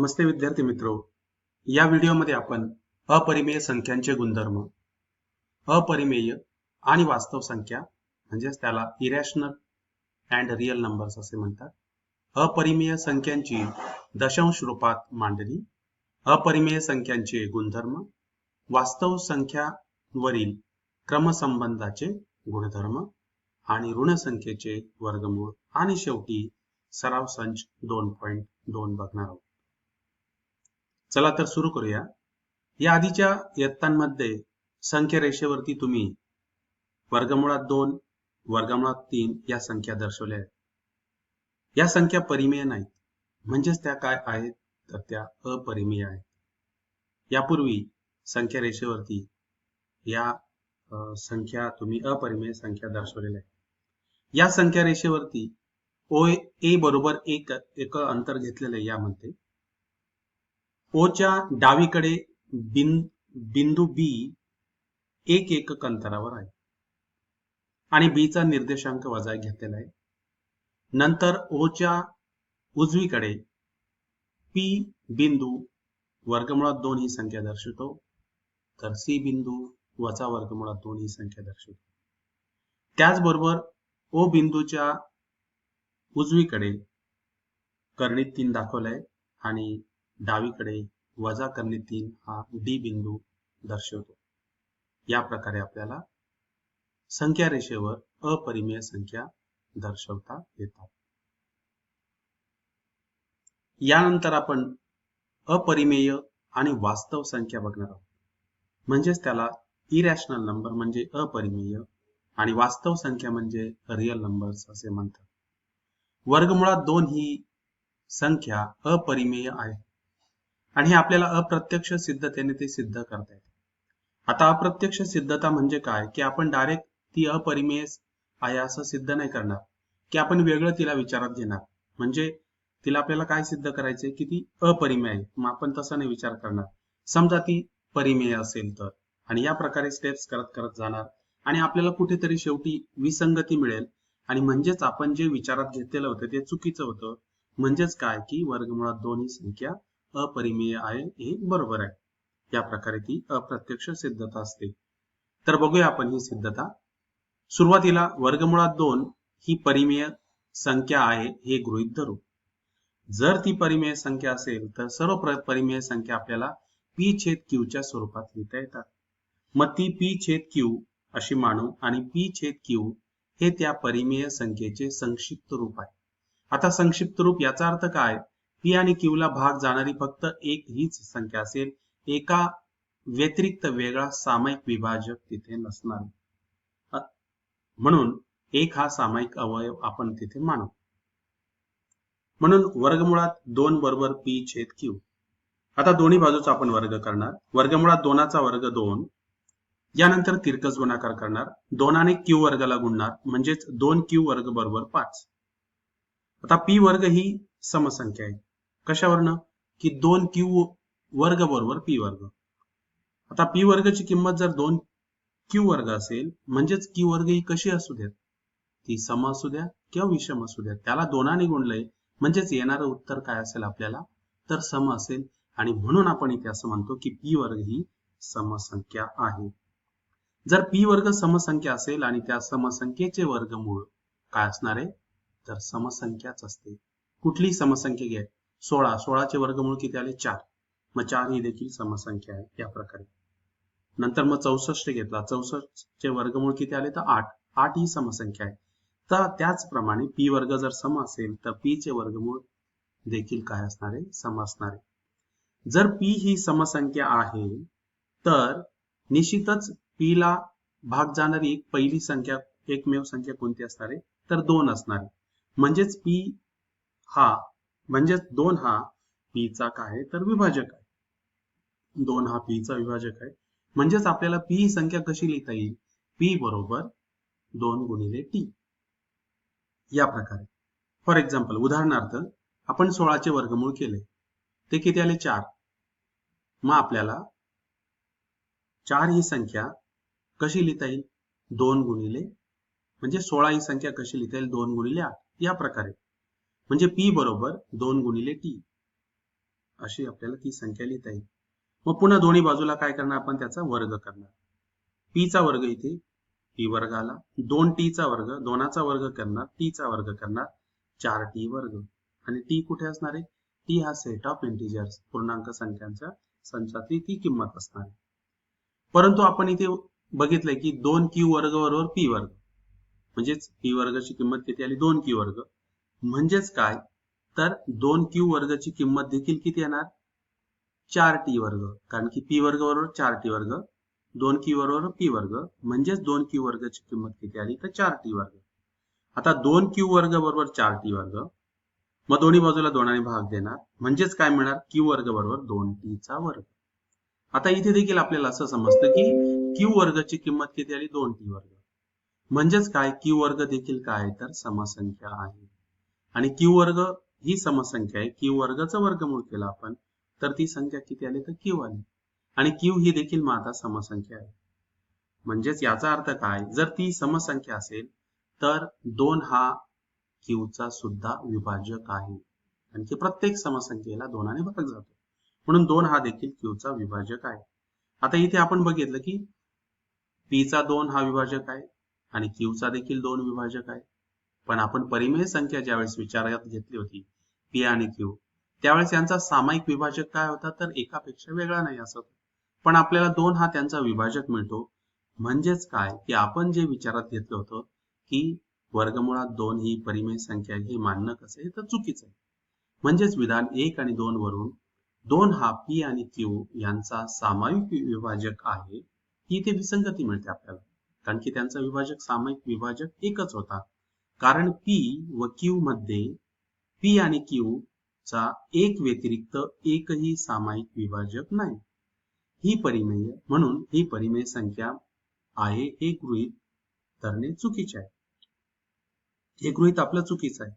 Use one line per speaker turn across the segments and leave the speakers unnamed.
नमस्ते विद्यार्थी मित्रो, या व्हिडिओमध्ये आपण अपरिमेय संख्यांचे गुणधर्म, अपरिमेय आणि वास्तव संख्या म्हणजेच त्याला इरॅशनल अँड रिअल नंबर्स असे म्हणतात, अपरिमेय संख्यांची दशांश रूपात मांडणी, अपरिमेय संख्यांचे गुणधर्म, वास्तव संख्यावरील क्रमसंबंधाचे गुणधर्म आणि ऋण संख्येचे वर्गमूळ आणि शेवटी सराव संच 2.2 बघणार आहोत. चला तर सुरू करूया. या आधीच्या इयत्तांमध्ये संख्या रेषेवरती तुम्ही वर्गमुळात 2, वर्गमुळात 3 या संख्या दर्शवल्या आहेत. या संख्या परिमेय नाहीत, म्हणजेच त्या काय आहेत तर त्या अपरिमेय आहेत. यापूर्वी संख्या रेषेवरती या संख्या तुम्ही अपरिमेय संख्या दर्शवलेल्या आहेत. या संख्या रेषेवरती ए बरोबर एक अंतर घेतलेलं आहे. यामध्ये ओच्या डावीकडे बिंदू बी एक एकक अंतरावर आहे आणि बीचा निर्देशांक वजा घेतलेला आहे. नंतर ओच्या उजवीकडे पी बिंदू वर्गमुळात 2 ही संख्या दर्शवतो, तर सी बिंदू वजा वर्गमुळात 2 ही संख्या दर्शवतो. त्याचबरोबर ओ बिंदूच्या उजवीकडे कर्णित 3 दाखवलाय आणि डावीकडे वजा कर्णित 3 हा डी बिंदू दर्शवतो. या प्रकारे आपल्याला संख्या रेषेवर अपरिमेय संख्या दर्शवता येतात. यानंतर आपण अपरिमेय आणि वास्तव संख्या बघणार आहोत. म्हणजेच त्याला इरॅशनल नंबर म्हणजे अपरिमेय आणि वास्तव संख्या म्हणजे रिअल नंबर्स असे म्हणतात. वर्गमुळात 2 ही संख्या अपरिमेय आहे आणि हे आपल्याला अप्रत्यक्ष सिद्धतेने ते सिद्ध करता येते. आता अप्रत्यक्ष सिद्धता म्हणजे काय की आपण डायरेक्ट ती अपरिमेय आहे असं सिद्ध नाही करणार, की आपण वेगळं तिला विचारात घेणार. म्हणजे तिला आपल्याला काय सिद्ध करायचंय की ती अपरिमेय आहे, मग आपण तसं नाही विचार करणार. समजा ती परिमेय असेल तर, आणि या प्रकारे स्टेप्स करत करत जाणार आणि आपल्याला कुठेतरी शेवटी विसंगती मिळेल आणि म्हणजेच आपण जे विचारात घेतलेलं होतं ते चुकीचं होतं. म्हणजेच काय की वर्गमुळात 2 ही संख्या अपरिमेय आहे हे बरोबर आहे. या प्रकारे ती अप्रत्यक्ष सिद्धता असते. तर बघूया आपण ही सिद्धता. सुरुवातीला वर्गमुळात 2 ही परिमेय संख्या आहे हे गृहीत धरू. जर ती परिमेय संख्या असेल तर सर्व परिमेय संख्या आपल्याला पी छेद क्यू च्या स्वरूपात लिहिता येतात. मग ती पी छेद क्यू अशी मानू आणि पी छेद क्यू हे त्या परिमेय संख्येचे संक्षिप्त रूप आहे. आता संक्षिप्त रूप याचा अर्थ काय, पी आणि क्यू ला भाग जाणारी फक्त एक हीच संख्या असेल, एका व्यतिरिक्त वेगळा सामायिक विभाजक तिथे नसणार. म्हणून एक हा सामायिक अवयव आपण तिथे मानू. म्हणून वर्गमुळात 2 बरोबर पी छेद क्यू. आता दोन्ही बाजूचा आपण वर्ग करणार. वर्गमुळात 2चा वर्ग 2, यानंतर तिरकस गुणाकार करणार, 2 ने क्यू वर्गाला गुणणार, म्हणजेच 2q वर्ग बरोबर 5. आता पी वर्ग ही समसंख्या आहे. कशावरनं की 2q वर्ग बरोबर पी वर्ग. आता पी वर्गची किंमत जर 2q वर्ग असेल, म्हणजेच q वर्ग ही कशी असू द्यात, ती सम असू द्या किंवा विषम असू द्या, त्याला 2 ने गुणलंय म्हणजेच येणारं उत्तर काय असेल आपल्याला तर सम असेल. आणि म्हणून आपण इथे असं म्हणतो की पी वर्ग ही समसंख्या आहे. जर पी वर्ग समसंख्या असेल आणि त्या समसंख्येचे वर्गमूळ काय असणार आहे तर समसंख्याच असते. कुठली समसंख्या घ्या, 16 चे वर्गमूळ किती आले 4, मग 4 ही देखील समसंख्या आहे. या प्रकारे नंतर मग 64 घेतला, 64 चे वर्गमूळ किती आले तर 8 ही समसंख्या आहे. तर त्याचप्रमाणे पी वर्ग जर सम असेल तर पी चे वर्गमूळ देखील काय असणार आहे सम असणार आहे. जर पी ही समसंख्या आहे तर निश्चितच पी ला भाग जाणारी एक पहिली संख्या एकमेव संख्या कोणती असणार आहे तर 2 असणार आहे. म्हणजेच पी हा म्हणजेच 2 हा पी चा काय तर विभाजक आहे. 2 हा पी चा विभाजक आहे. म्हणजेच आपल्याला पी ही संख्या कशी लिहिता येईल, पी बरोबर 2 गुणिले टी. या प्रकारे फॉर एक्झाम्पल उदाहरणार्थ आपण 16 चे वर्गमूळ केले, ते किती आले 4. मग आपल्याला 4 ही संख्या कशी लिहिता येईल 2 गुणिले, म्हणजे 16 ही संख्या कशी लिहिता येईल 2 गुणिले 8. या प्रकारे म्हणजे पी बरोबर 2 गुणिले टी अशी आपल्याला ती संख्या लिहिता येईल. मग पुन्हा दोन्ही बाजूला काय करणार आपण, त्याचा वर्ग करणार. पीचा वर्ग इथे पी वर्ग आला, 2t वर्ग, 2चा वर्ग करणार, टीचा वर्ग करणार, 4t वर्ग. आणि टी कुठे असणार आहे, टी हा सेट ऑफ इंटिजर्स, पूर्णांक संख्यांच्या संचातली ती किंमत असणार आहे. परंतु आपण इथे बघितलंय की 2q वर्ग बरोबर पी वर्ग, म्हणजेच पी वर्गाची किंमत किती आली, 2q वर्ग. म्हणजेच काय, तर 2q वर्गाची किंमत देखील किती येणार, 4t वर्ग, कारण की पी वर्ग बरोबर 4t वर्ग, 2q बरोबर पी वर्ग, म्हणजेच 2q वर्गाची किंमत किती आली, तर 4t वर्ग. आता 2q वर्ग बरोबर 4t वर्ग, मग दोन्ही बाजूला 2ने भाग देणार, म्हणजेच काय मिळणार, q वर्ग बरोबर 2t वर्ग. आता इथे देखील आपल्याला असं समजतं की q वर्गाची किंमत किती आली, 2t वर्ग. म्हणजेच काय, q वर्ग देखील काय, तर समसंख्या आहे. आणि q वर्ग ही समसंख्या आहे, q वर्गाचा वर्गमूळ केला आपण तर ती संख्या किती आली, तर q आली. आणि q ही देखील मग आता समसंख्या आहे. म्हणजेच याचा अर्थ काय, जर ती समसंख्या असेल तर 2 हा q चा सुद्धा विभाजक आहे. आणि की प्रत्येक समसंख्येला 2ने भाग जातो, म्हणून 2 हा देखील q चा विभाजक आहे. आता इथे आपण बघितलं की p चा 2 हा विभाजक आहे आणि q चा देखील 2 विभाजक आहे. पण आपण परिमेय संख्या ज्यावेळेस विचारात घेतली होती, p आणि q, त्यावेळेस यांचा सामायिक विभाजक काय होता, तर एकापेक्षा वेगळा नाही असं. पण आपल्याला 2 हा त्यांचा विभाजक मिळतो. म्हणजेच काय, की आपण जे विचारात घेतलं होतं की वर्गमुळात 2 ही परिमेय संख्या हे मानणं कसं आहे, तर चुकीचं आहे. म्हणजेच विधान 1 आणि 2 वरून 2 हा p आणि q यांचा सामायिक विभाजक आहे, ही इथे विसंगती मिळते आपल्याला, कारण की त्यांचा विभाजक सामायिक विभाजक एकच होता. कारण p व q मध्ये p आणि q चा एक व्यतिरिक्त एकही सामायिक विभाजक नाही. ही परिमेय, म्हणून ही परिमेय संख्या आहे हे गृहीत धरणे चुकीचे आहे. हे गृहीत आपलं चुकीचं आहे.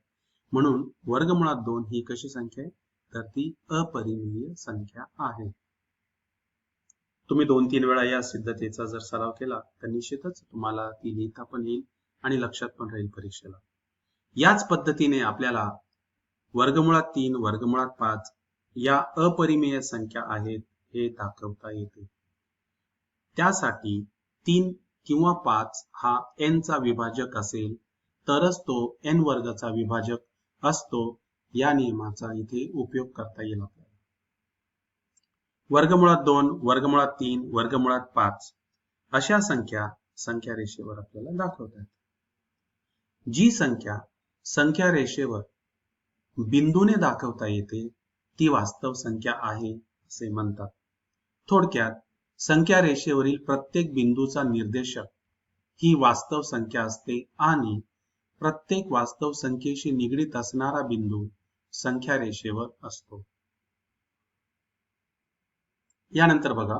म्हणून वर्गमुळात 2 ही कशी संख्या आहे, तर ती अपरिमेय संख्या आहे. तुम्ही 2-3 वेळा या सिद्धतेचा जर सराव केला तर निश्चितच तुम्हाला ती लिहिता पण येईल आणि लक्षात पण राहील परीक्षेला. याच पद्धतीने आपल्याला वर्गमुळात 3, वर्गमुळात 5 या अपरिमेय संख्या आहेत हे दाखवता येते. त्यासाठी 3 किंवा 5 हा n चा विभाजक असेल तरच तो n वर्गाचा विभाजक असतो. या नियमाचा इथे उपयोग करता येईल आपल्याला. वर्गमुळात 2, वर्गमुळात 3, वर्गमुळात 5 अशा संख्या रेषेवर आपल्याला दाखवतात. जी संख्या रेषेवर बिंदूने दाखवता येते ती वास्तव संख्या आहे असे म्हणतात. थोडक्यात संख्या रेषेवरील प्रत्येक बिंदूचा निर्देशक ही वास्तव संख्या असते आणि प्रत्येक वास्तव संख्येशी निगडीत असणारा बिंदू संख्या रेषेवर असतो. यानंतर बघा,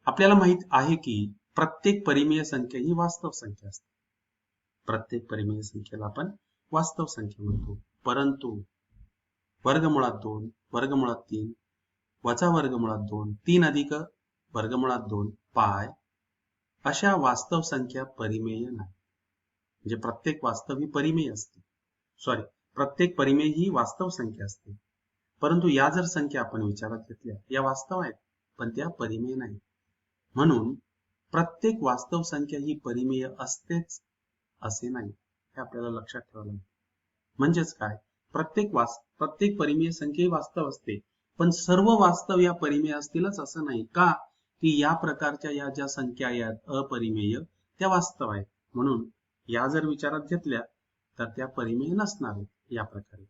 आपल्याला माहित आहे की प्रत्येक परिमेय संख्या ही वास्तव संख्या असते. प्रत्येक परिमेय संख्येला आपण वास्तव संख्या म्हणतो. परंतु वर्गमुळात 2, वर्गमुळात 3, वजा वर्गमुळात 2, 3 अधिक वर्गमुळात 2 पाय अशा वास्तव संख्या परिमेय नाही. म्हणजे प्रत्येक वास्तव ही परिमेय असते. प्रत्येक परिमेय ही वास्तव संख्या असते. परंतु या जर संख्या आपण विचारात घेतल्या, या वास्तव आहेत पण त्या परिमेय नाही. म्हणून प्रत्येक वास्तव संख्या ही परिमेय असतेच असे नाही, हे आपल्याला लक्षात ठेवायला लागेल. म्हणजेच काय, प्रत्येक परिमेय संख्या ही वास्तव असते, पण सर्व वास्तव या परिमेय असतीलच असं नाही. का, की या प्रकारच्या या ज्या संख्या आहेत अपरिमेय त्या वास्तव आहेत. म्हणून या जर विचारात घेतल्या तर त्या परिमेय नसणार आहेत या प्रकारे.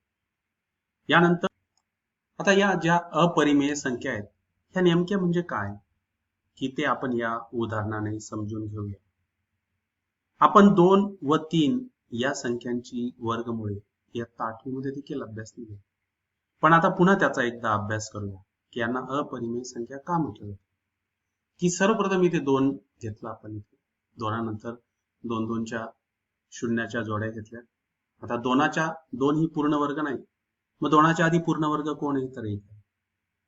यानंतर आता या ज्या अपरिमेय संख्या आहेत ह्या नेमक्या म्हणजे काय, की ते आपण या उदाहरणाने समजून घेऊया. आपण 2 व 3 या संख्यांची वर्गमुळे इयत्ता 8वी मध्ये देखील अभ्यासली आहे. पण आता पुन्हा त्याचा एकदा अभ्यास करूया की यांना अपरिमेय संख्या का म्हटलं जातं. की सर्वप्रथम इथे 2 घेतला आपण, इथे 2 नंतर 2च्या शून्याच्या जोड्या घेतल्या. आता 2 ही पूर्ण वर्ग नाही, मग 2च्या आधी पूर्ण वर्ग कोण आहे, तर 1 आहे.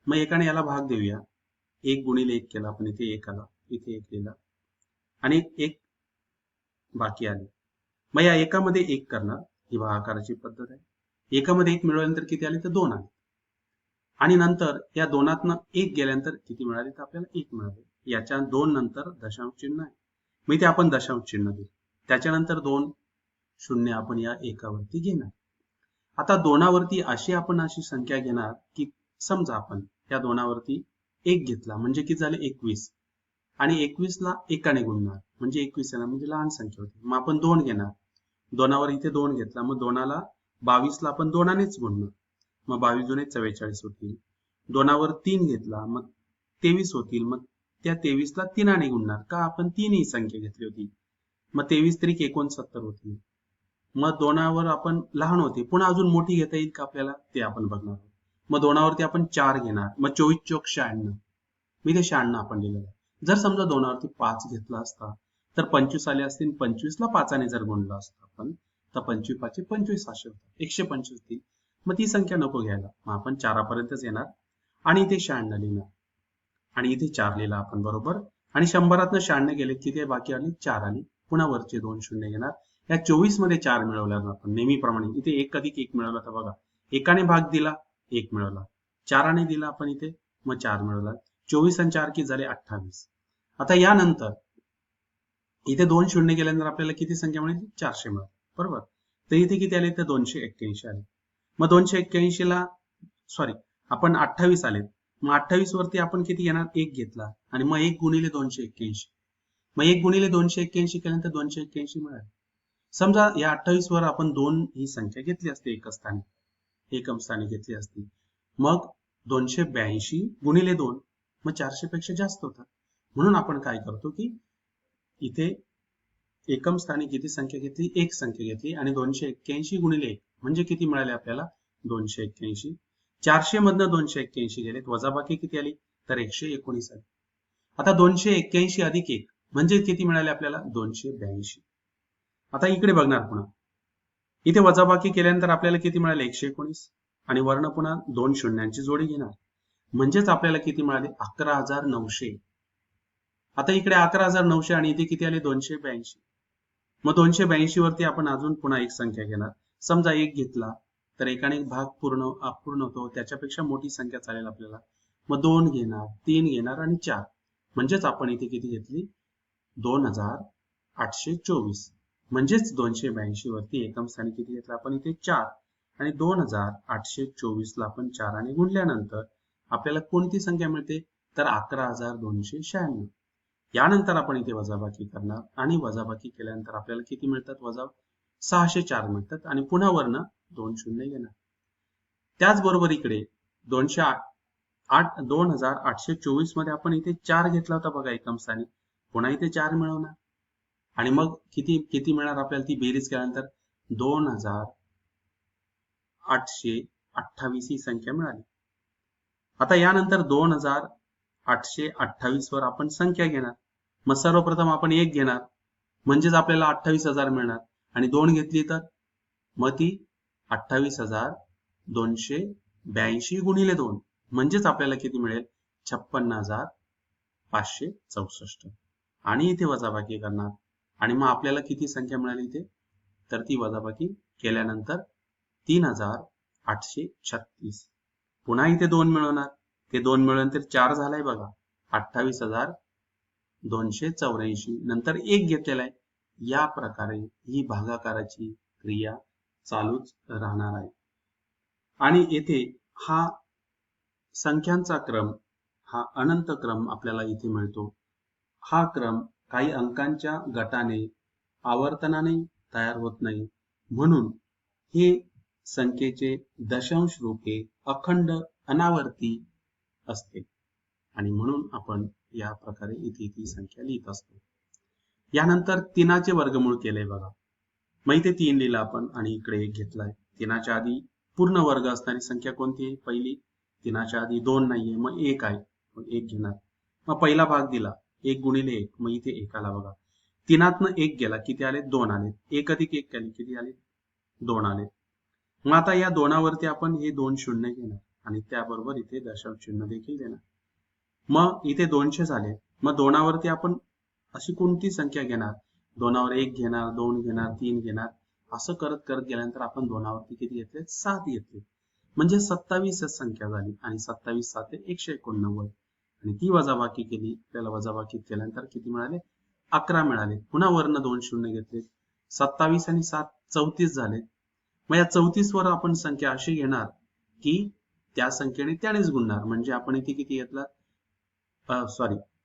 मग एकाने याला भाग देऊया. 1 गुणिले 1 केला आपण, इथे 1 आला, इथे 1 लिहिला आणि 1 बाकी आले. मग या एकामध्ये 1 करणार, ही भागाकाराची पद्धत आहे. एकामध्ये 1 मिळवल्यानंतर किती आले, तर 2 आले. आणि नंतर या दोनातनं एक गेल्यानंतर किती मिळाले तर आपल्याला एक मिळाले. याच्या दोन नंतर दशांश चिन्ह आहे, मग इथे आपण दशांश चिन्ह देऊ. त्याच्यानंतर 2 शून्य आपण या एकावरती घेणार. आता दोनावरती अशी संख्या घेणार की समजा आपण या दोनावरती एक घेतला म्हणजे किती झाले 21, आणि 21 ला एकाने गुणणार म्हणजे 21 येणार, म्हणजे लहान संख्या होती. मग आपण 2 घेणार, दोनावर इथे 2 घेतला, मग दोनाला 22 ला आपण दोनानेच गुणणार, मग 22 दुणे 44 होतील. दोनावर 3 घेतला, मग 23 होतील, मग त्या 23 ला 3 गुणणार का आपण 3 ही संख्या घेतली होती, मग 23 त्रिक 69 होतील. मग दोनावर आपण लहान होते, पुन्हा अजून मोठी घेता येईल का आपल्याला ते आपण बघणार आहोत. मग दोनावरती आपण 4 घेणार, मग 24 चोक 96, मी ते 96 आपण लिहिलेलं आहे. जर समजा दोनावरती 5 घेतला असता तर 25 आले असतील, 25 ला 5 जर गुणलं असतं आपण तर 25 5 25 असे होतात, 125 होतील. मग ती संख्या नको घ्यायला, मग आपण 4 पर्यंतच येणार आणि इथे 96 लिहिणार आणि इथे 4 लिहिला आपण बरोबर. आणि 100तनं 96 गेले किती बाकी आली 4 आली, पुन्हा वरचे 2 शून्य घेणार. या 24 मध्ये 4 मिळवल्यावर आपण नेहमीप्रमाणे इथे 1 अधिक 1 मिळवला तर बघा एकाने भाग दिला 1 मिळवला, 4ने दिला आपण इथे मग 4 मिळवला. 24 आणि 4 किती झाले 28. आता यानंतर इथे 2 शून्य गेल्यानंतर आपल्याला किती संख्या मिळाली 400 मिळाली बरोबर. तर इथे किती आले तर 281 आले. मग 281 ला सॉरी आपण 28 आले, मग 28 वरती आपण किती घेणार 1 घेतला आणि मग 1 गुणिले 281, मग 1 गुणिले 281 केल्यानंतर 281 मिळाले. समजा या 28 वर आपण 2 ही संख्या घेतली असते एकम स्थानी घेतली असती, मग 282 गुणिले 2 मग 400 पेक्षा जास्त होता. म्हणून आपण काय करतो की इथे एकम स्थानी किती संख्या घेतली एक संख्या घेतली आणि 281 गुणिले 1 म्हणजे किती मिळाले आपल्याला 281. 400 मधनं 281 गेलेत, वजाबाकी किती आली तर 119 आली. आता 281 अधिक 1 म्हणजे किती मिळाले आपल्याला 282. आता इकडे बघणार पुन्हा इथे वजाबाकी केल्यानंतर आपल्याला किती मिळाले 119 आणि वर्ण पुन्हा 2 शून्यांची जोडी घेणार म्हणजेच आपल्याला किती मिळाले 11,900. आता इकडे 11,900 आणि इथे किती आले 282. मग 282 वरती आपण अजून पुन्हा एक संख्या घेणार. समजा 1 घेतला तर एकाने भाग अपूर्ण होतो, त्याच्यापेक्षा मोठी संख्या चालेल आपल्याला. मग 2 घेणार 3 घेणार आणि 4 म्हणजेच आपण इथे किती घेतली 2824. म्हणजेच 282 वरती एकम स्थानी किती घेतला आपण इथे 4 आणि 2824 ला आपण 4ने गुणल्यानंतर आपल्याला कोणती संख्या मिळते तर 11,296. यानंतर आपण इथे वजाबाकी करणार आणि वजाबाकी केल्यानंतर आपल्याला किती मिळतात वजा 604 मिळतात आणि पुन्हा वर्ण 2 शून्य घेणार. त्याचबरोबर इकडे 2824 मध्ये आपण इथे 4 घेतला होता बघा एकम स्थानी, पुन्हा इथे 4 मिळवणार आणि मग किती मिळणार आपल्याला ती बेरीज केल्यानंतर 2828 ही संख्या मिळाली. आता यानंतर 2828 वर आपण संख्या घेणार. मग सर्वप्रथम आपण 1 घेणार म्हणजेच आपल्याला 28,000 मिळणार आणि 2 घेतली तर मग ती 28,282 गुणिले 2 म्हणजेच आपल्याला किती मिळेल 56,564 आणि इथे वजाबाकी करणार आणि मग आपल्याला किती संख्या मिळाली इथे तर ती वजाबाकी केल्यानंतर 3,836. पुन्हा इथे 2 मिळवणार, ते 2 मिळवल्यानंतर 4 झालाय बघा 28,284 नंतर 1 घेतलेला आहे. या प्रकारे ही भागाकाराची क्रिया चालूच राहणार आहे. आणि येथे हा संख्यांचा क्रम हा अनंत क्रम आपल्याला इथे मिळतो. हा क्रम काही अंकांच्या गटाने आवर्तनाने तयार होत नाही, म्हणून हे संख्येचे दशांश रूपे अखंड अनावर्ती असते आणि म्हणून आपण या प्रकारे इथे ती संख्या लिहित असतो. यानंतर 3चे वर्गमूळ केलंय बघा, मग इथे 3 लिहिला आपण आणि इकडे 1 घेतलाय. 3च्या आधी पूर्ण वर्ग असणारी संख्या कोणती आहे पहिली, 3च्या आधी 2 नाहीये मग 1 आहे, मग 1 घेणार. मग पहिला भाग दिला 1 गुणिले 1 मग इथे 1 आला बघा. 3तनं 1 गेला किती आले 2 आले, 1 अधिक 1 केले किती आले 2 आले. मग आता या 2वरती आपण हे 2 शून्य घेणार आणि त्याबरोबर इथे दशांश चिन्ह देखील देणार. मग इथे 200 झाले, मग 2वरती आपण अशी कोणती संख्या घेणार 2वर 1 घेणार 2 घेणार 3 घेणार असं करत करत गेल्यानंतर आपण 2वरती किती घेतले 7 घेतले. म्हणजे 27 संख्या झाली आणि 27 साते 189 आणि ती वजाबाकी केली. आपल्याला वजाबाकी केल्यानंतर किती मिळाले? 11 मिळाले. पुन्हा वर्ण 2 शून्य घेतले. 27 आणि 7 34 झाले. मग या 34 वर आपण संख्या अशी घेणार की त्या संख्येने त्यानेच गुणणार. म्हणजे आपण इथे किती घेतला?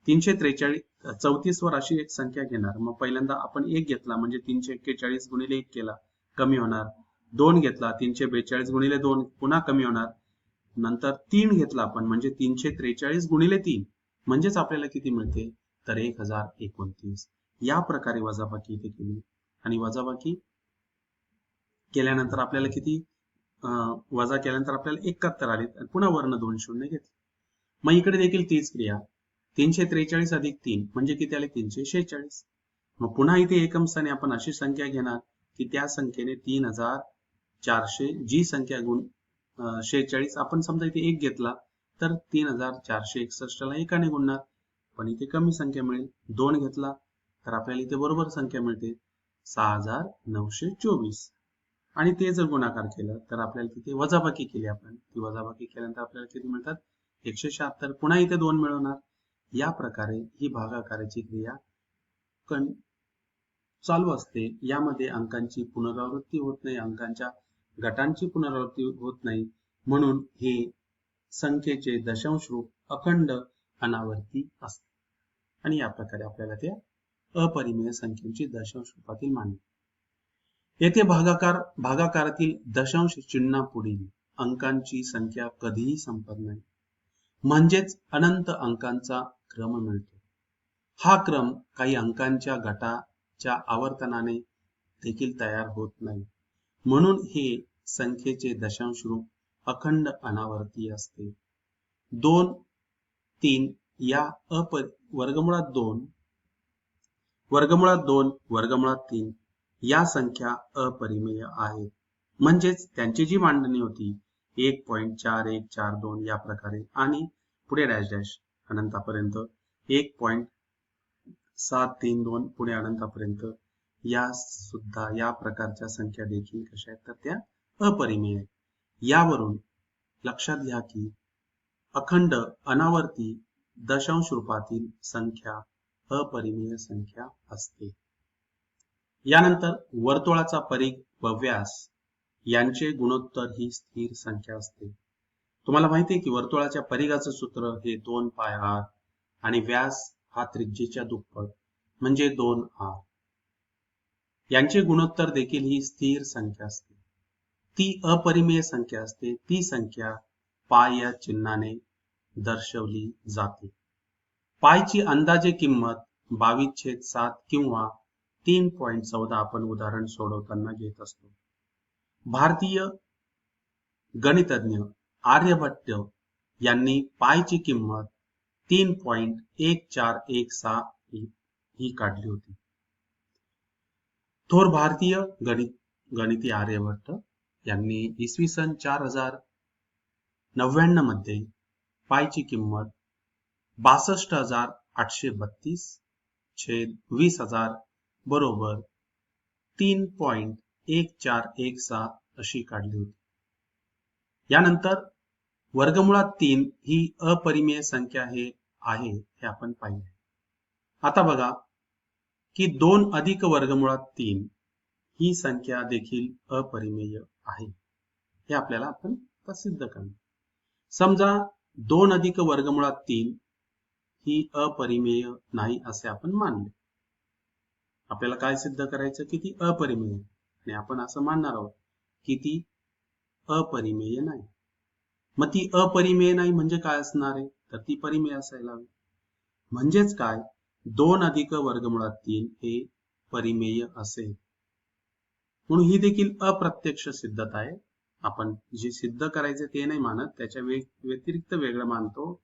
343. 34 वर अशी एक संख्या घेणार. मग पहिल्यांदा आपण 1 घेतला म्हणजे 341 गुणिले 1 केला, कमी होणार. 2 घेतला 342 गुणिले 2 पुन्हा कमी होणार. नंतर 3 घेतला आपण म्हणजे 343 गुणिले 3 म्हणजेच आपल्याला किती मिळते? तर 1029. या प्रकारे वजाबाकी इथे केली आणि वजाबाकी केल्यानंतर आपल्याला किती वजा केल्यानंतर आपल्याला 71 आले. पुन्हा वर्ण 2 शून्य घेतले. मग इकडे देखील तीच क्रिया. 343 अधिक 3 म्हणजे किती आले? 346. मग पुन्हा इथे एकम स्थानी आपण अशी संख्या घेणार की त्या संख्येने 3400 जी संख्या गुण 46 आपण समजा इथे 1 घेतला तर 3461 ला एकाने गुणणार. पण इथे कमी संख्या मिळेल. 2 घेतला तर आपल्याला इथे बरोबर संख्या मिळते 6924 आणि ते जर गुणाकार केलं तर आपल्याला तिथे वजाबाकी केली आपण. ती वजाबाकी केल्यानंतर आपल्याला किती मिळतात? 176. पुन्हा इथे 2 मिळवणार. या प्रकारे ही भागाकाराची क्रिया चालू असते. यामध्ये अंकांची पुनरावृत्ती होत नाही, अंकांच्या गटांची पुनरावृत्ती होत नाही. म्हणून हे संख्येचे दशांश रूप अखंड अनावर्ती असते आणि या प्रकारे आपल्याला त्या अपरिमेय संख्येची दशांश रूपातील मांडणी. येथे भागाकारातील दशांश चिन्हापुढील अंकांची संख्या कधीही संपत नाही. म्हणजेच अनंत अंकांचा क्रम मिळतो. हा क्रम काही अंकांच्या गटाच्या आवर्तनाने देखील तयार होत नाही. म्हणून हे संख्येचे दशांश रूप अखंड अनावर्ती असते. 2, 3 या वर्गमुळात 2, वर्गमुळात 3 या संख्या अपरिमेय आहेत. म्हणजेच त्यांची जी मांडणी होती 1.4142 या प्रकारे आणि पुढे डॅश डॅश अनंतापर्यंत 1.732 पुढे अनंतापर्यंत या सुद्धा या प्रकारच्या संख्या देखील कशा आहेत? तर त्या अपरिमेय आहेत. यावरून लक्षात घ्या की अखंड अनावर्ती दशांश रूपातील संख्या अपरिमेय संख्या असते. यानंतर वर्तुळाचा परिघ व व्यास यांचे गुणोत्तर ही स्थिर संख्या असते. तुम्हाला माहिती आहे की वर्तुळाच्या परिघाचं सूत्र हे 2πr आणि व्यास हा त्रिज्येच्या दुप्पट म्हणजे 2r. यांचे गुणोत्तर देखील ही स्थिर संख्या असते. ती अपरिमेय संख्या असते. ती संख्या पाय या चिन्हाने दर्शवली जाते. पायची अंदाजे किंमत 22/7 किंवा 3.14 आपण उदाहरण सोडवताना घेत असतो. भारतीय गणितज्ञ आर्यभट्ट यांनी पायची किंमत 3.1416 ही काढली होती. थोर भारतीय गणिती आर्यभट्ट यांनी इसवी सन 4099 मध्ये पायची किंमत 62,832/20,000 बरोबर 3.1416 अशी काढली होती. यानंतर वर्गमुळात 3 ही अपरिमेय संख्या आहे हे आपण पाहिले. आता बघा की 2 अधिक वर्गमुळात 3 ही संख्या देखील अपरिमेय आहे. हे आपल्याला आपण सिद्ध करणार. समजा 2 अधिक वर्गमुळात 3 ही अपरिमेय नाही असे आपण मानले. आपल्याला काय सिद्ध करायचं की ती अपरिमेय आणि आपण असं मानणार आहोत की ती अपरिमेय नाही. मग ती अपरिमेय नाही म्हणजे काय असणार आहे? तर ती परिमेय असायला हवी. म्हणजेच काय? 2 अधिक वर्गमुळात 3 हे परिमेय असेल. म्हणून ही देखील अप्रत्यक्ष सिद्धता आहे. आपण जे सिद्ध करायचे ते नाही मानत, त्याच्या व्यतिरिक्त वेगळं मानतो.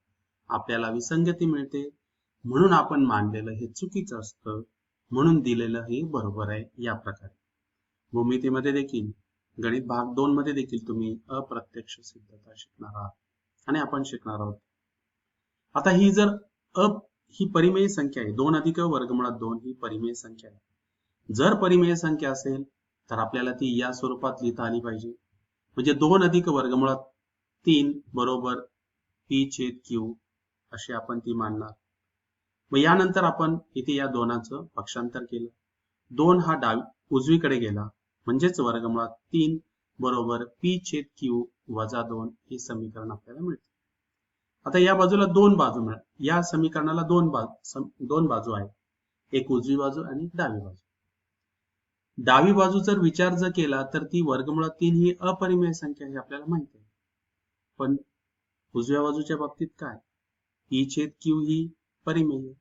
आपल्याला विसंगती मिळते म्हणून आपण मानलेलं हे चुकीचं असतं, म्हणून दिलेलं हे बरोबर आहे. या प्रकारे भूमितीमध्ये देखील गणित भाग 2 मध्ये देखील तुम्ही अप्रत्यक्ष सिद्धता शिकणार आहात आणि आपण शिकणार आहोत. आता ही जर ही परिमेय संख्या आहे, 2 अधिक वर्गमुळात 2 ही परिमेय संख्या आहे. जर परिमेय संख्या असेल तर आपल्याला ती या स्वरूपात लिहिता आली पाहिजे. म्हणजे 2 अधिक वर्गमुळात 3 बरोबर p/q अशी आपण ती मांडणार. मग यानंतर आपण इथे या दोनाचं पक्षांतर केलं. 2 हा उजवीकडे गेला म्हणजेच वर्गमुळात 3 बरोबर p/q वजा 2 हे समीकरण आपल्याला मिळते. आता या बाजूला दोन बाजू मिळाल्या. या समीकरणाला दोन बाजू आहेत, एक उजवी बाजू आणि एक डावी बाजू. डावी बाजू जर विचार जर केला तर ती वर्गमुळात 3 ही अपरिमेय संख्या हे आपल्याला माहिती आहे. पण उजव्या बाजूच्या बाबतीत काय, p/q ही परिमेय,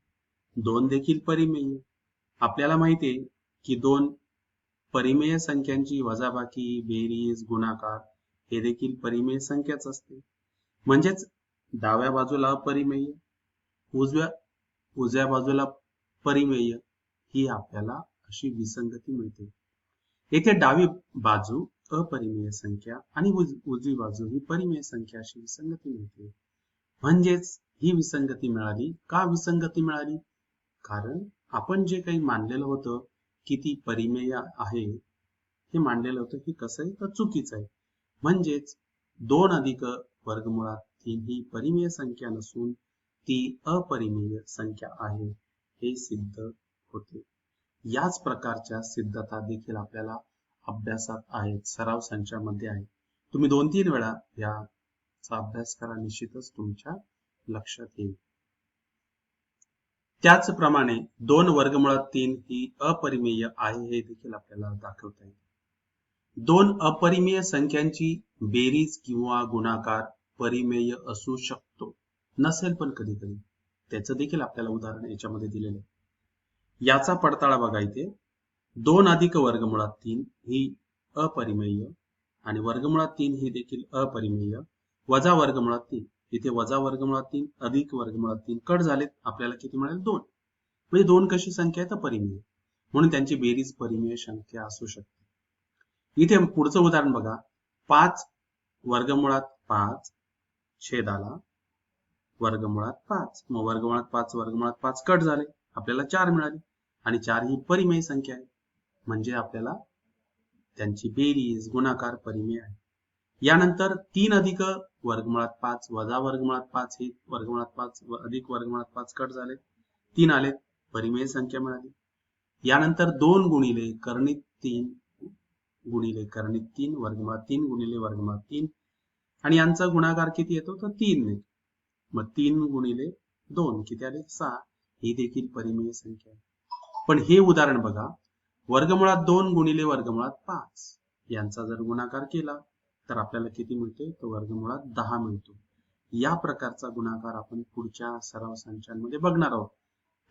2 देखील परिमेय. आपल्याला माहिती आहे की 2 परिमेय संख्यांची वजाबाकी, बेरीज, गुणाकार हे देखील परिमेय संख्याच असते. म्हणजेच डाव्या बाजूला अपरिमेय, उजव्या बाजूला परिमेय ही आपल्याला अशी विसंगती मिळते. येथे डावी बाजू अपरिमेय संख्या आणि उजवी बाजू ही परिमेय संख्या अशी विसंगती मिळते. म्हणजेच ही विसंगती मिळाली. का विसंगती मिळाली? कारण आपण जे काही मानलेलं होतं की ती परिमेय आहे, हे मानलेलं होतं की कसं आहे तर चुकीचं आहे. म्हणजेच 2 अधिक वर्गमुळात 3 ही परिमेय संख्या नसून ती अपरिमेय संख्या आहे हे सिद्ध होते. याच प्रकारच्या सिद्धता देखील आपल्याला अभ्यासात आहेत, सराव संचामध्ये आहे. तुम्ही 2-3 वेळा याचा अभ्यास करा, निश्चितच तुमच्या लक्षात येईल. त्याचप्रमाणे 2 वर्गमुळात 3 ही अपरिमेय आहे हे देखील आपल्याला दाखवता येईल. 2 अपरिमेय संख्यांची बेरीज किंवा गुणाकार परिमेय असू शकतो, नसेल पण कधी कधी. त्याचं देखील आपल्याला उदाहरण याच्यामध्ये दिलेलं आहे. याचा पडताळा बघा. इथे 2 अधिक वर्गमुळात 3 ही अपरिमेय आणि वर्गमुळात 3 ही देखील अपरिमेय, वजा वर्गमुळात 3, इथे वजा वर्गमुळात 3 अधिक वर्गमुळात 3 कट झालेत. आपल्याला किती मिळेल? 2. म्हणजे 2 कशी संख्या आहे तर परिमेय, म्हणून त्यांची बेरीज परिमेय संख्या असू शकते. इथे पुढचं उदाहरण बघा. 5 वर्गमुळात 5 छेदाला वर्गमुळात 5. मग वर्गमुळात 5 कट झाले, आपल्याला 4 मिळाली आणि 4 ही परिमेय संख्या आहे, म्हणजे आपल्याला त्यांची बेरीज गुणाकार परिमेय आहे. यानंतर 3 अधिक वर्गमुळात 5 वजा वर्गमुळात 5 ही वर्गमुळात 5 अधिक वर्गमुळात 5 कट झाले, 3 आले, परिमेय संख्या मिळाली. यानंतर 2 गुणिले कर्णित 3 गुणिले कर्णित 3 वर्गमुळात 3 गुणिले वर्गमुळात 3 आणि यांचा गुणाकार किती येतो तर 3 ने. मग 3 गुणिले 2 किती आले? 6. ही देखील परिमेय संख्या आहे. पण हे उदाहरण बघा. वर्गमुळात 2 गुणिले वर्गमुळात 5 यांचा जर गुणाकार केला तर आपल्याला किती मिळते तर वर्गमुळात 10 मिळतो. या प्रकारचा गुणाकार आपण पुढच्या सराव संचांमध्ये बघणार आहोत.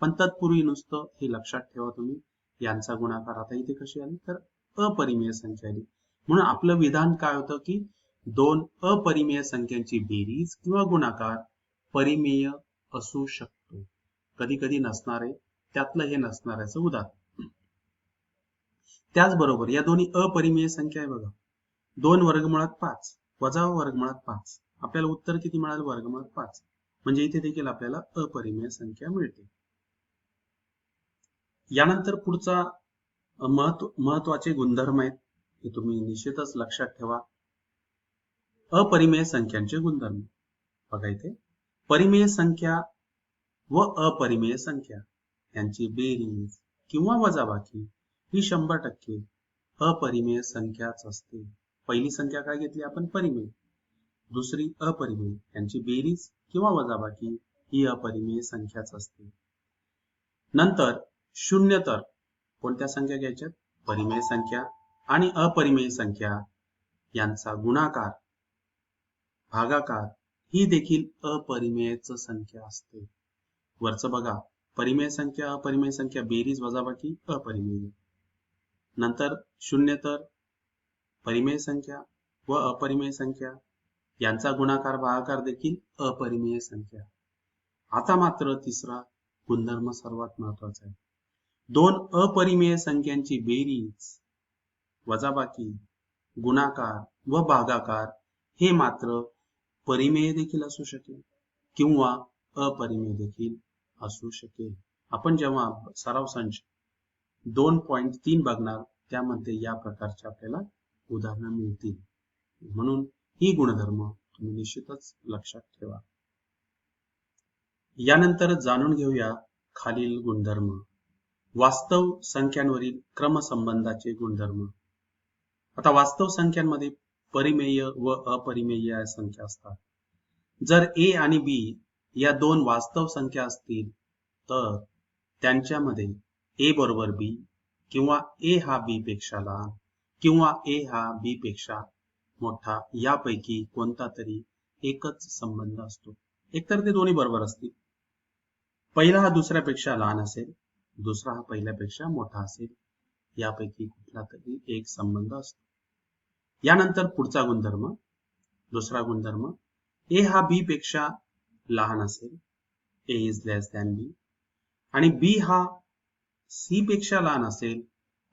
पण तत्पूर्वी नुसतं हे लक्षात ठेवा तुम्ही, यांचा गुणाकार आता इथे कशी आली तर अपरिमेय संख्या आली. म्हणून आपलं विधान काय होतं की 2 अपरिमेय संख्यांची बेरीज किंवा गुणाकार परिमेय असू शकतो. कधी कधी नसणारे, त्यातलं हे नसणाऱ्याचं उदाहरण. त्याचबरोबर या दोन्ही अपरिमेय संख्या आहे बघा. 2 वर्गमुळात 5 वजा वर्गमुळात 5, आपल्याला उत्तर किती मिळालं? वर्गमुळात 5. म्हणजे इथे देखील आपल्याला अपरिमेय संख्या मिळते. यानंतर पुढचा महत्वाचे गुणधर्म आहेत, हे तुम्ही निश्चितच लक्षात ठेवा. अपरिमेय संख्यांचे गुणधर्म बघा. इथे परिमेय संख्या व अपरिमेय संख्या यांची बेरीज किंवा वजाबाकी ही 100% अपरिमेय संख्याच असते. पहिली संख्या काय घेतली आपण? परिमेय. दुसरी अपरिमेय, यांची बेरीज किंवा वजाबाकी ही अपरिमेय संख्याच असते. नंतर शून्यतर कोणत्या संख्या घ्यायच्यात? परिमेय संख्या आणि अपरिमेय संख्या यांचा गुणाकार भागाकार ही देखील अपरिमेयच संख्या असते. वरचं बघा. परिमेय संख्या अपरिमेय संख्या बेरीज वजाबाकी अपरिमेय. नंतर शून्यतर परिमेय संख्या व अपरिमेय संख्या यांचा गुणाकार भागाकार देखील अपरिमेय संख्या. आता मात्र तिसरा गुणधर्म सर्वात महत्वाचा आहे. 2 अपरिमेय संख्यांची बेरीज वजाबाकी गुणाकार व भागाकार हे मात्र परिमेय देखील असू शकेल किंवा अपरिमेय देखील असू शकेल. आपण जेव्हा सराव संच 2.3 बघणार त्यामध्ये या प्रकारचे आपल्याला उदाहरणं मिळतील. म्हणून ही गुणधर्म तुम्ही निश्चितच लक्षात ठेवा. यानंतर जाणून घेऊया खालील गुणधर्म. वास्तव संख्यांवरील क्रमसंबंधाचे गुणधर्म. आता वास्तव संख्यांमध्ये परिमेय व अपरिमेय या संख्या असतात. जर ए आणि बी या दोन वास्तव संख्या असतील तर त्यांच्यामध्ये ए बरोबर बी किंवा ए हा बी पेक्षा लहान किंवा ए हा बी पेक्षा मोठा यापैकी कोणता तरी एकच संबंध असतो. एकतर ते दोन्ही बरोबर असतील. पहिला हा दुसऱ्यापेक्षा लहान असेल, दुसरा हा पहिल्यापेक्षा मोठा असेल, यापैकी कुठला तरी एक संबंध असतो. यानंतर पुढचा गुणधर्म, दुसरा गुणधर्म, ए हा बी पेक्षा लहान असेल, ए इज लेस दॅन बी, आणि बी हा सी पेक्षा लहान असेल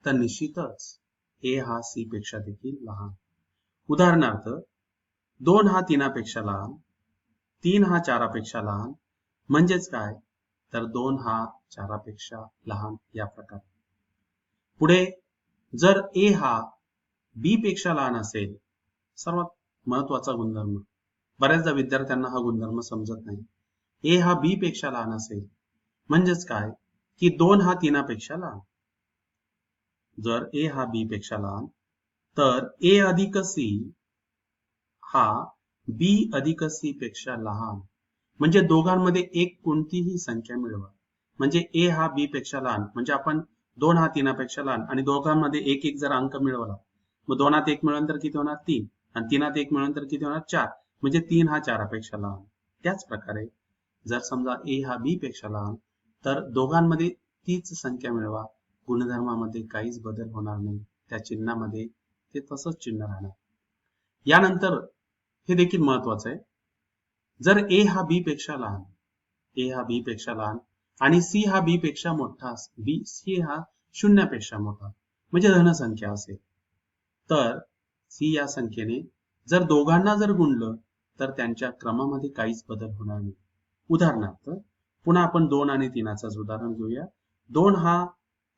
तर निश्चितच ए हा सी पेक्षा देखील लहान. उदाहरणार्थ 2 हा 3 पेक्षा लहान, 3 हा 4 पेक्षा लहान, म्हणजेच काय तर 2 हा 4 पेक्षा लहान या प्रकारे. पुढे जर ए हा बी पेक्षा लहान असेल, सर्वात महत्वाचा गुणधर्म, बऱ्याचदा विद्यार्थ्यांना हा गुणधर्म समजत नाही. ए हा बी पेक्षा लहान असेल म्हणजेच काय की 2 हा 3 पेक्षा लहान. जर ए हा बी पेक्षा लहान तर ए अधिक सी हा बी अधिक सी पेक्षा लहान, म्हणजे दोघांमध्ये एक कोणतीही संख्या मिळवा. म्हणजे ए हा बी पेक्षा लहान म्हणजे आपण 2 हा 3 पेक्षा लहान आणि दोघांमध्ये एक एक जर अंक मिळवला, मग 2 1 मिळवल्यानंतर किती होणार 3 आणि 3 1 मिळवल्यानंतर किती होणार 4, म्हणजे 3 हा 4 पेक्षा लहान. त्याच प्रकारे जर समजा ए हा बी पेक्षा लहान तर दोघांमध्ये तीच संख्या मिळवा, गुणधर्मामध्ये काहीच बदल होणार नाही, त्या चिन्हामध्ये ते तसंच चिन्ह राहणार. यानंतर हे देखील महत्वाचं आहे, जर ए हा बी पेक्षा लहान, ए हा बी पेक्षा लहान आणि सी हा बी पेक्षा मोठा, बी सी हा 0 पेक्षा मोठा म्हणजे धनसंख्या असेल, तर सी या संख्येने जर दोघांना जर गुणलं तर त्यांच्या क्रमामध्ये काहीच बदल होणार नाही. उदाहरणार्थ पुन्हा आपण 2 आणि 3च उदाहरण घेऊया. 2 हा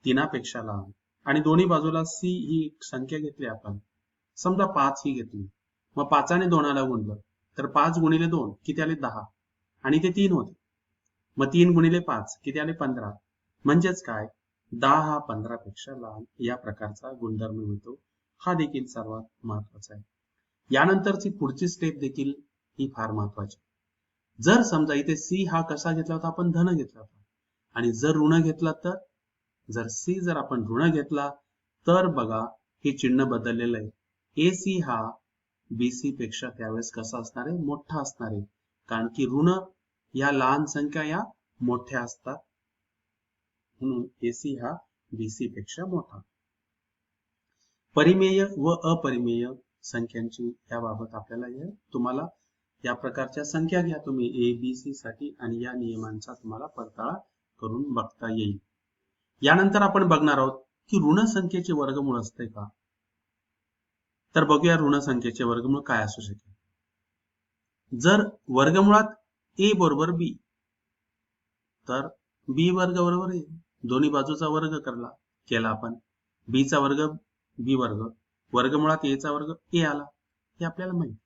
3 पेक्षा लहान आणि दोन्ही बाजूला सी ही संख्या घेतली आपण, समजा 5 ही घेतली, मग 5 ने 2 गुणलं तर 5 गुणिले 2 किती आले 10 आणि ते 3 होते, मग 3 गुणिले 5 किती आले 15, म्हणजेच काय 10 हा 15 पेक्षा लहान या प्रकारचा गुणधर्म मिळतो. हा देखील सर्वात महत्वाचा आहे. यानंतरची पुढची स्टेप देखील ही फार महत्वाची. जर समजा इथे सी हा कसा घेतला होता आपण, धन घेतला होता, आणि जर ऋण घेतला तर, जर सी जर आपण ऋण घेतला तर बघा हे चिन्ह बदललेलं आहे. ए सी हा बीसी पेक्षा त्यावेळेस कसा असणार आहे, मोठा असणार आहे, कारण की ऋण या लहान संख्या या मोठ्या असतात, म्हणून एसी हा बीसी पेक्षा मोठा. परिमेय व अपरिमेय संख्यांची याबाबत आपल्याला तुम्हाला या प्रकारच्या संख्या घ्या तुम्ही ए बी सी साठी आणि या नियमांचा तुम्हाला पडताळा करून बघता येईल. यानंतर आपण बघणार आहोत की ऋण संख्येचे वर्गमूळ असते का, तर बघूया ऋण संख्येचे वर्गमूळ काय असू शकेल. जर वर्गमुळात ए बरोबर बी तर बी वर्ग बरोबर ए, दोन्ही बाजूचा वर्ग केला आपण, बी चा वर्ग बी वर्ग, वर्गमुळात ए चा वर्ग ए आला, हे आपल्याला माहिती.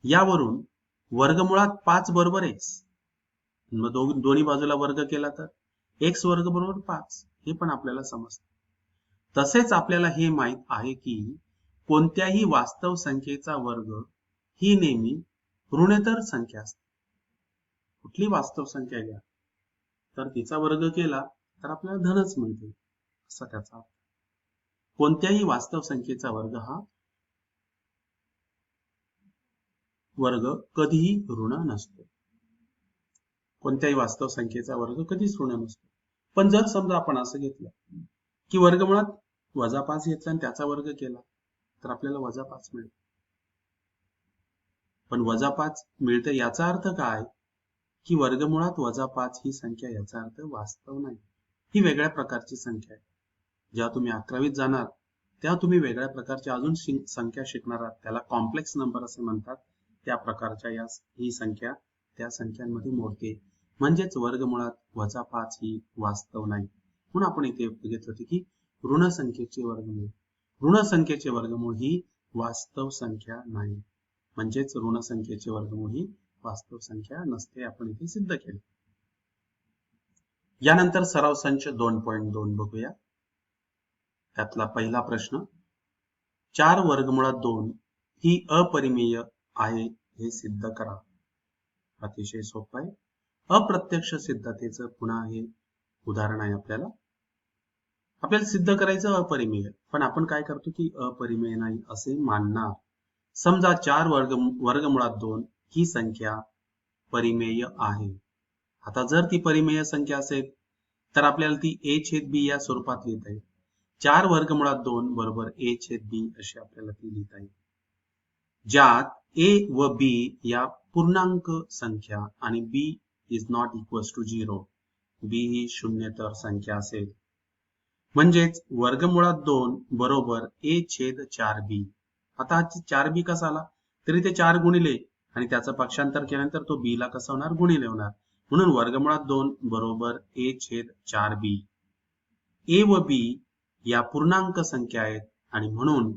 यावरून वर्गमुळात 5 बरोबर एक्स, मग दोन्ही बाजूला वर्ग केला तर एक्स वर्ग बरोबर 5, हे पण आपल्याला समजतं. तसेच आपल्याला हे माहित आहे की कोणत्याही वास्तव संख्येचा वर्ग ही नेहमी ऋणेतर संख्या असते. कुठली वास्तव संख्या घ्या तर तिचा वर्ग केला तर आपल्याला धनच मिळते, असा त्याचा अर्थ. कोणत्याही वास्तव संख्येचा वर्ग हा वर्ग कधीही ऋण नसतो. कोणत्याही वास्तव संख्येचा वर्ग कधीच ऋण नसतो. पण जर समजा आपण असं घेतलं की वर्गमुळात -5 घेतला आणि त्याचा वर्ग केला तर आपल्याला -5 मिळेल. पण -5 मिळते याचा अर्थ काय की वर्गमुळात -5 ही संख्या याचा अर्थ वास्तव नाही, ही वेगळ्या प्रकारची संख्या आहे. जेव्हा तुम्ही 11वीत जाणार तेव्हा तुम्ही वेगळ्या प्रकारची अजून संख्या शिकणार आहात, त्याला कॉम्प्लेक्स नंबर असे म्हणतात. त्या प्रकारच्या ही संख्या त्या संख्यांमध्ये मोडते, म्हणजेच वर्गमुळात -5 ही वास्तव नाही. म्हणून आपण इथे घेतलं होते की ऋण संख्येचे वर्गमूळ, ऋण संख्येचे वर्गमूळ ही वास्तव संख्या नाही. म्हणजेच ऋण संख्येचे वर्गमूळ ही वास्तव संख्या नसते, आपण इथे सिद्ध केले. यानंतर सराव संच 2.2 बघूया. त्यातला पहिला प्रश्न, 4 वर्गमुळात 2 ही अपरिमेय आहे हे सिद्ध करा. अतिशय सोपं आहे. अप्रत्यक्ष सिद्धतेचं पुन्हा हे उदाहरण आहे. आपल्याला सिद्ध करायचं अपरिमेय, पण आपण काय करतो की अपरिमेय नाही असे मानणार. समजा 4 वर्गमुळात 2 ही संख्या परिमेय आहे. आता जर ती परिमेय संख्या असेल तर आपल्याला ती a छेद b या स्वरूपात लिहिता येईल. 4 वर्गमुळात 2 बरोबर a छेद b अशी आपल्याला ती लिहिता येईल, ज्यात a व b या पूर्णांक संख्या आणि b is not equal to 0, b ही शून्येतर संख्या असेल. म्हणजेच वर्गमुळात 2 बरोबर a छेद 4b. आता हा 4b कसा आला, तरी ते 4 गुणिले आणि त्याचं पक्षांतर केल्यानंतर तो b ला कसा होणार, गुणिले होणार. म्हणून वर्गमुळात 2 बरोबर a छेद 4b. a व b या पूर्णांक संख्या आहेत आणि म्हणून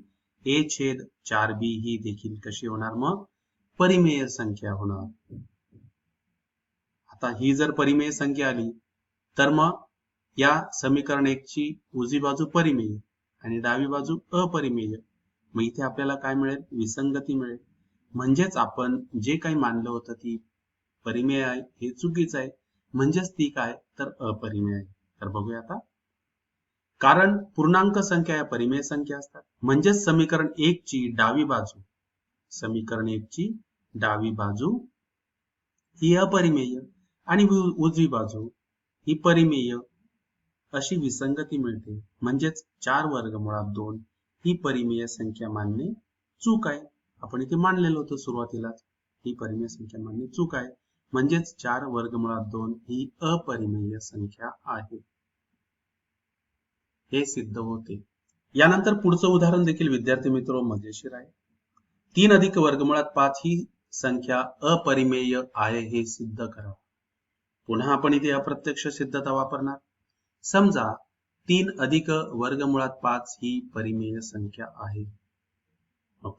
a छेद 4b ही देखील कशी होणार, मग परिमेय संख्या होणार. आता ही जर परिमेय संख्या आली तर मग या समीकरण 1 ची उजवी बाजू परिमेय आणि डावी बाजू अपरिमेय. मग इथे आपल्याला काय मिळेल, विसंगती मिळेल. म्हणजेच आपण जे काही मानलं होतं ती परिमेय आहे हे चुकीचं आहे, म्हणजेच ती काय तर अपरिमेय आहे. तर बघूया आता. कारण पूर्णांक संख्या या परिमेय संख्या असतात, म्हणजेच समीकरण 1 ची डावी बाजू ही अपरिमेय आणि उजवी बाजू ही परिमेय अशी विसंगती मिळते. म्हणजेच 4 वर्गमुळात 2 ही परिमेय संख्या मानणे चूक आहे. आपण इथे मानलेलं होतं सुरुवातीलाच, ही परिमेय संख्या मानणे चूक आहे. म्हणजेच 4 वर्गमुळात 2 ही अपरिमेय संख्या आहे हे सिद्ध होते. यानंतर पुढचं उदाहरण देखील विद्यार्थी मित्र मजेशीर आहे. 3 अधिक वर्गमुळात 5 ही संख्या अपरिमेय आहे हे सिद्ध करा. पुन्हा आपण इथे अप्रत्यक्ष सिद्धता वापरणार. समजा 3 अधिक वर्गमुळात 5 ही परिमेय संख्या आहे.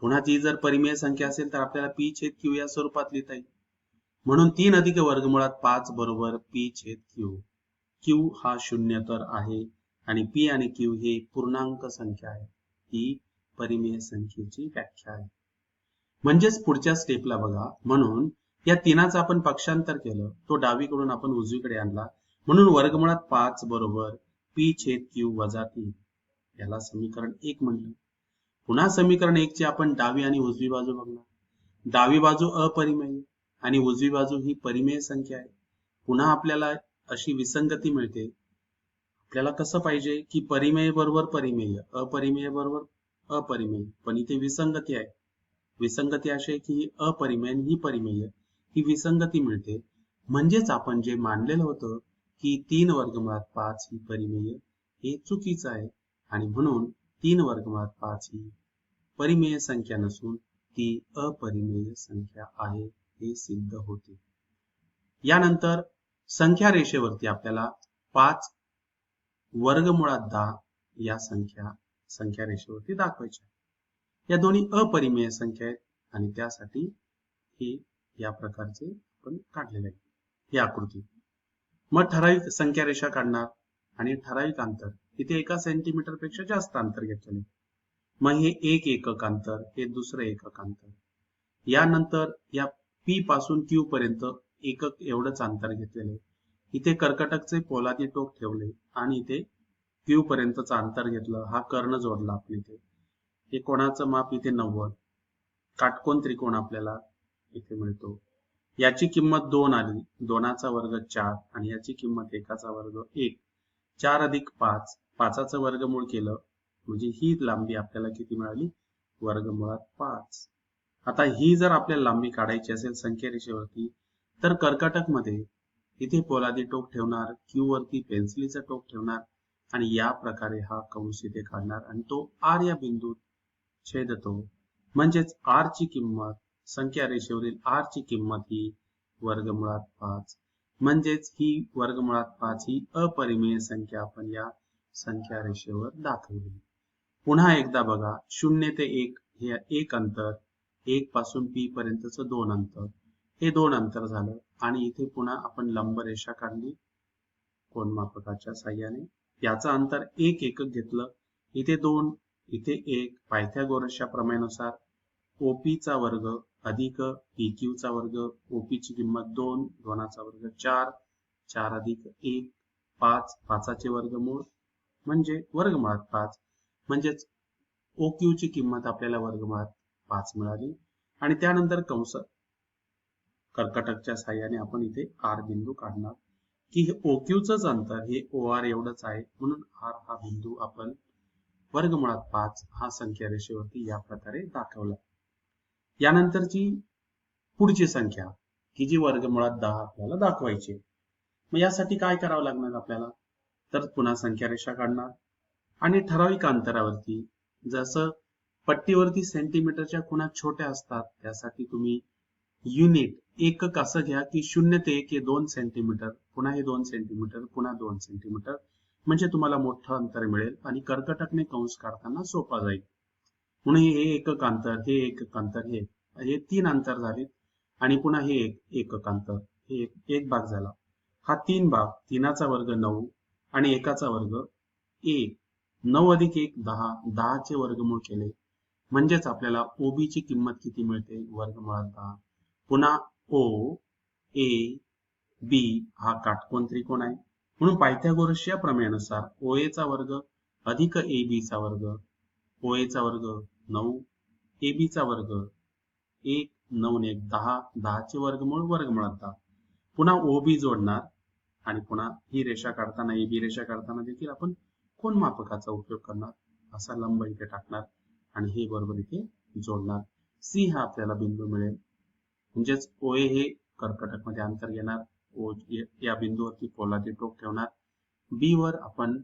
पुन्हा ती जर परिमेय संख्या असेल तर आपल्याला p छेद q या स्वरूपात लिहिता येईल. म्हणून 3 अधिक वर्गमुळात 5 बरोबर p छेद q. q हा शून्येतर आहे आणि p आणि q हे पूर्णांक संख्या आहे. ही परिमेय संख्येची व्याख्या आहे. म्हणजेच पुढच्या स्टेपला बघा. म्हणून या 3चं आपण पक्षांतर केलं, तो डावीकडून आपण उजवीकडे आणला. म्हणून वर्गमुळात 5 बरोबर p छेद q वजा 3. याला समीकरण 1 म्हणलं. पुन्हा समीकरण 1 ची आपण डावी आणि उजवी बाजू बघणार. डावी बाजू अपरिमेय आणि उजवी बाजू ही परिमेय संख्या आहे. पुन्हा आपल्याला अशी विसंगती मिळते. आपल्याला कसं पाहिजे की परिमेय बरोबर परिमेय, अपरिमेय बरोबर अपरिमेय, पण इथे विसंगती आहे. विसंगती अशी आहे की ही अपरिमेय आणि ही परिमेय, ही विसंगती मिळते. म्हणजेच आपण जे मानलेलं होतं की 3 वर्गमुळात 5 ही परिमेय हे चुकीचं आहे आणि म्हणून 3 वर्गमुळात 5 ही परिमेय संख्या नसून ती अपरिमेय संख्या आहे हे सिद्ध होते. यानंतर संख्या रेषेवरती आपल्याला 5 वर्गमुळात 10 या संख्या रेषेवरती दाखवायच्या. या दोन्ही अपरिमेय संख्या आहेत आणि त्यासाठी हे या प्रकारचे आपण काढलेले आहे ही आकृती. मग ठराविक संख्या रेषा काढणार आणि ठराविक अंतर इथे 1 सेंटीमीटर पेक्षा जास्त अंतर घेतलेले. मग हे 1 एकक अंतर, हे दुसरं एकक अंतर. यानंतर या P पासून Q पर्यंत एकक एवढंच अंतर घेतलेले. इथे कर्कटकचे पोलादी टोक ठेवले आणि इथे Q पर्यंतचं अंतर घेतलं. हा कर्ण जोडला आपण इथे. हे कोणाचं माप इथे 90. काटकोन त्रिकोण आपल्याला इथे मिळतो. याची किंमत 2 आली. 2चा वर्ग 4 आणि याची किंमत 1चा वर्ग 1. 4 अधिक 5, 5चं वर्गमूळ केलं म्हणजे ही लांबी आपल्याला किती मिळाली, वर्गमुळात 5. आता ही जर आपल्याला लांबी काढायची असेल संख्या रेषेवरती तर कर्कटक मध्ये इथे पोलादी टोक ठेवणार, Q वरती पेन्सिलीचं टोक ठेवणार आणि या प्रकारे हा कंस इथे काढणार आणि तो R या बिंदूत छेदतो. म्हणजेच R ची किंमत, संख्या रेषेवरील R ची किंमत ही वर्गमुळात 5. म्हणजेच ही वर्गमुळात 5 ही अपरिमेय संख्या आपण या संख्या रेषेवर दाखवली. पुन्हा एकदा बघा, 0 ते 1 हे 1 अंतर, 1 पासून P पर्यंतचं 2 अंतर, हे 2 अंतर झालं. आणि इथे पुन्हा आपण लंब रेषा काढली कोनमापकाच्या साहाय्याने. याचं अंतर 1 एकक घेतलं. इथे 2, इथे 1. पायथागोरसच्या प्रमेयानुसार OP चा वर्ग अधिक PQ चा वर्ग, OP ची किंमत 2, 2 चा वर्ग 4, 4 अधिक 1 5, 5 चे वर्गमूळ म्हणजे वर्गमुळात 5. म्हणजेच OQ ची किंमत आपल्याला वर्गमुळात 5 मिळाली. आणि त्यानंतर कंस कर्कटकच्या साहाय्याने आपण इथे R बिंदू काढणार की हे OQचंच अंतर हे OR एवढंच आहे, म्हणून R हा बिंदू आपण वर्गमुळात 5 हा संख्या रेषेवरती या प्रकारे दाखवला. यानंतरची पुढची संख्या की जी वर्गमुळात 10 आपल्याला दाखवायची. मग यासाठी काय करावं लागणार आपल्याला, तर पुन्हा संख्या रेषा काढणार आणि ठराविक अंतरावरती, जसं पट्टीवरती सेंटीमीटरच्या खुणा छोट्या असतात त्यासाठी तुम्ही युनिट एकक असं घ्या की 0 ते 1 हे 2 सेंटीमीटर, पुन्हा हे 2 सेंटीमीटर, पुन्हा 2 सेंटीमीटर, म्हणजे तुम्हाला मोठं अंतर मिळेल आणि कर्कटकने कंस काढताना सोपा जाईल. म्हणून हे एकक अंतर, हे एकक अंतर, हे 3 अंतर झाले. आणि पुन्हा हे एकक अंतर, हे एक भाग झाला. हा 3 भाग, 3चा वर्ग 9 आणि 1चा वर्ग 1. 9 अधिक 1 10, 10 चे वर्गमूळ केले म्हणजेच आपल्याला OB ची किंमत किती मिळते, वर्गमुळात 10. पुन्हा O A B हा काटकोन त्रिकोण आहे, म्हणून पायथागोरसच्या प्रमेयानुसार OA चा वर्ग अधिक AB चा वर्ग, OA चा वर्ग 9, AB चा वर्ग 1, 9 1 10, 10 चे वर्गमूळ वर्गमुळात 10. पुन्हा OB जोडणार आणि पुन्हा ही रेषा काढताना, AB रेषा काढताना देखील आपण कोनमापकाचा उपयोग करणार. असा लंब इथे टाकणार आणि हे बरोबर इथे जोडणार. C हा आपल्याला बिंदू मिळेल. म्हणजेच OA हे कर्कटक मध्ये अंतर घेणार, O या बिंदूवरती पोलादी टोक ठेवणार, B वर आपण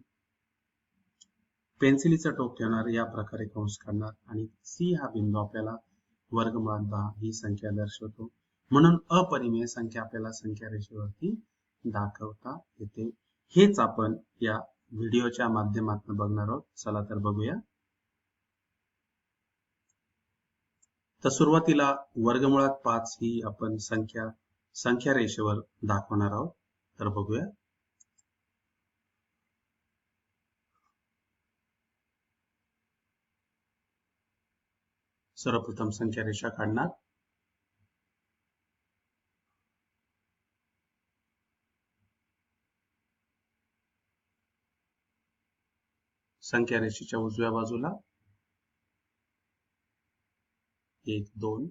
पेन्सिलीचं टोक ठेवणार, या प्रकारे कंस काढणार आणि C हा बिंदू आपल्याला वर्गमुळात 10 ही संख्या दर्शवतो. म्हणून अपरिमेय संख्या आपल्याला संख्या रेषेवरती दाखवता येते. हेच आपण या व्हिडिओच्या माध्यमातून बघणार आहोत. चला तर बघूया. तर सुरुवातीला वर्गमुळात 5 ही आपण संख्या रेषेवर दाखवणार आहोत. तर बघूया. सर्वप्रथम संख्या रेषा काढणार. संख्या रेषेच्या उजव्या बाजूला 1 2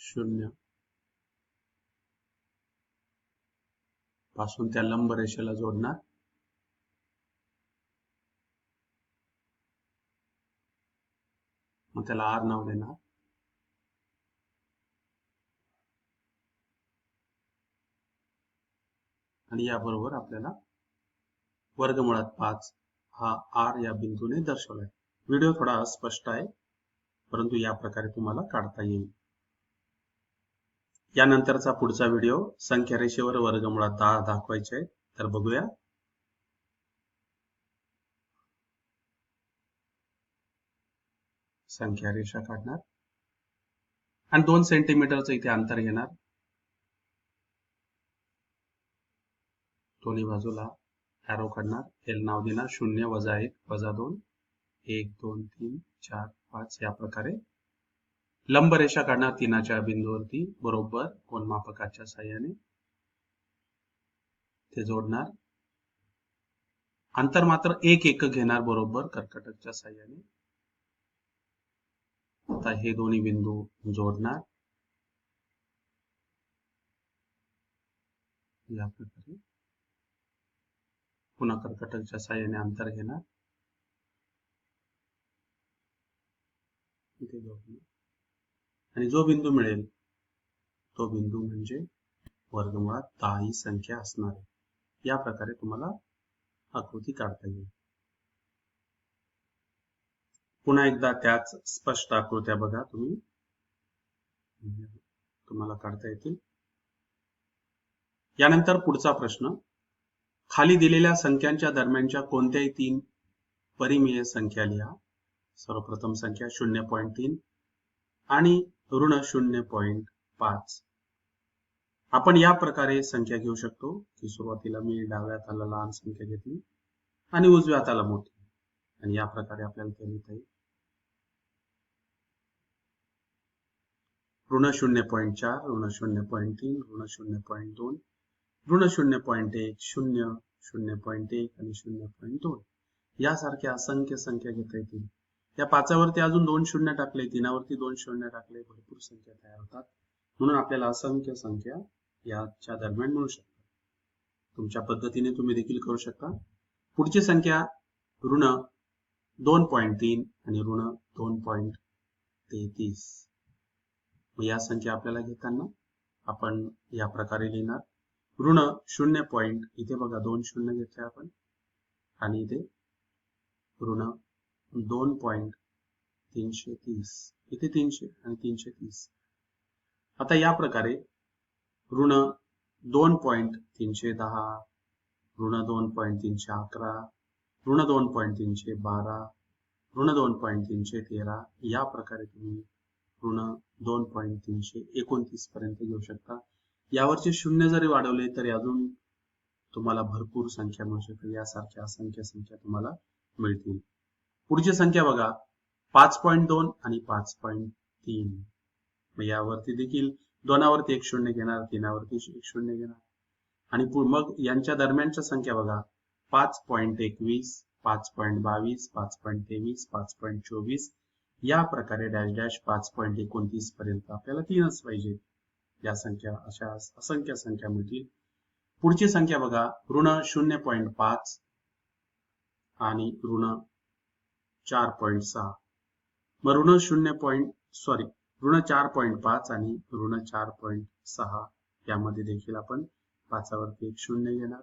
0 पासून त्या लंब रेषेला जोडणार. मग त्याला R नाव देणार. आणि याबरोबर आपल्याला वर्गमुळात 5 हा R या बिंदूने दर्शवलाय. व्हिडिओ थोडा अस्पष्ट आहे, परंतु या प्रकारे तुम्हाला काढता येईल. यानंतरचा पुढचा व्हिडिओ संख्या रेषेवर वर्गमुळात 10 दाखवायचे आहे. तर बघूया. संख्या रेषा काढणार आणि 2 सेंटीमीटरचं इथे अंतर घेणार. दोन्ही बाजूला ॲरो काढणार. L नाव देणार. 0 वजा 1 वजा 2 1 2 3 4 5 या प्रकारे लंब रेषा काढणार 3च्या बिंदूवरती बरोबर कोनमापकाच्या साहाय्याने ते जोडणार. अंतर मात्र 1 एकक घेणार बरोबर कर्कटकच्या साहाय्याने. आता हे दोन्ही बिंदू जोडणार या प्रकारे. पुन्हा कर्कटकच्या साहाय्याने अंतर घेणार. इथे जोडणार आणि जो बिंदू मिळेल तो बिंदू म्हणजे वर्गमुळात 10 ही संख्या असणार आहे. या प्रकारे तुम्हाला आकृती काढता येईल. पुन्हा एकदा त्याच स्पष्ट आकृत्या बघा तुम्हाला काढता येतील. यानंतर पुढचा प्रश्न. खाली दिलेल्या संख्यांच्या दरम्यानच्या कोणत्याही 3 परिमेय संख्या लिहा. सर्वप्रथम संख्या 0.3 आणि ऋण 0.5. आपण या प्रकारे संख्या घेऊ शकतो की सुरुवातीला मी डाव्या हाताला लहान संख्या घेतली आणि उजव्या हाताला मोठी, आणि या प्रकारे आपल्याला ते लिहिता येईल. ऋण 0.4, ऋण 0.3, ऋण 0.2, ऋण 0.1, 0, 0.1 आणि 0.2 यासारख्या असंख्य संख्या घेता येतील. या पाचावरती अजून 2 शून्य टाकले, 3वरती 2 शून्य टाकले, भरपूर संख्या तयार होतात. म्हणून आपल्याला असंख्य संख्या याच्या दरम्यान मिळू शकतात. तुमच्या पद्धतीने तुम्ही देखील करू शकता. पुढची संख्या ऋण 2.3 आणि ऋण 2.33. या संख्या आपल्याला घेताना आपण या प्रकारे लिहिणार. ऋण 0. इथे बघा 2 शून्य घेतले आपण, आणि इथे ऋण 2.330, इथे 300 आणि 330. आता या प्रकारे ऋण 2.310, ऋण 2.311, ऋण 2.312, ऋण 2.313 या प्रकारे तुम्ही ऋण 2.329 पर्यंत घेऊ शकता. यावरचे शून्य जरी वाढवले तरी अजून तुम्हाला भरपूर संख्या मिळू शकते. यासारख्या असंख्य संख्या तुम्हाला मिळतील. पुढची संख्या बघा 5.2 आणि 5.3. यावरती देखील 2वरती 1 शून्य घेणार, 3वरती 1 शून्य घेणार, आणि मग यांच्या दरम्यानच्या संख्या बघा 5.21, 5.22, 5.23, 5.24 या प्रकारे डॅश डॅश 5.29 पर्यंत आपल्याला 3च पाहिजे. या संख्या अशा असंख्य संख्या मिळतील. पुढची संख्या बघा ऋण 0.5 आणि ऋण 4.6. मग ऋण 4.5 आणि ऋण 4.6 यामध्ये देखील आपण 5वरती 1 शून्य घेणार.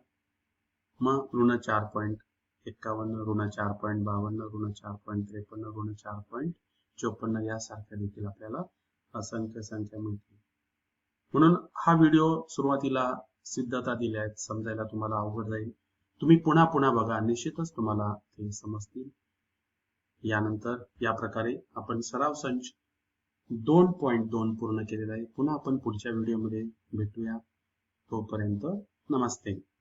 मग ऋण 4.51, ऋण 4.52, ऋण 4.53, ऋण 4.54 यासारख्या देखील आपल्याला असंख्य संख्या मिळतील. म्हणून हा व्हिडिओ सुरुवातीला सिद्धता दिल्या आहेत, समजायला तुम्हाला अवघड जाईल. तुम्ही पुन्हा पुन्हा बघा, निश्चितच तुम्हाला ते समजतील. यानंतर या प्रकारे आपण सराव संच 2.2 पूर्ण केलेला आहे. पुन्हा आपण पुढच्या व्हिडिओमध्ये भेटूया. तोपर्यंत नमस्ते.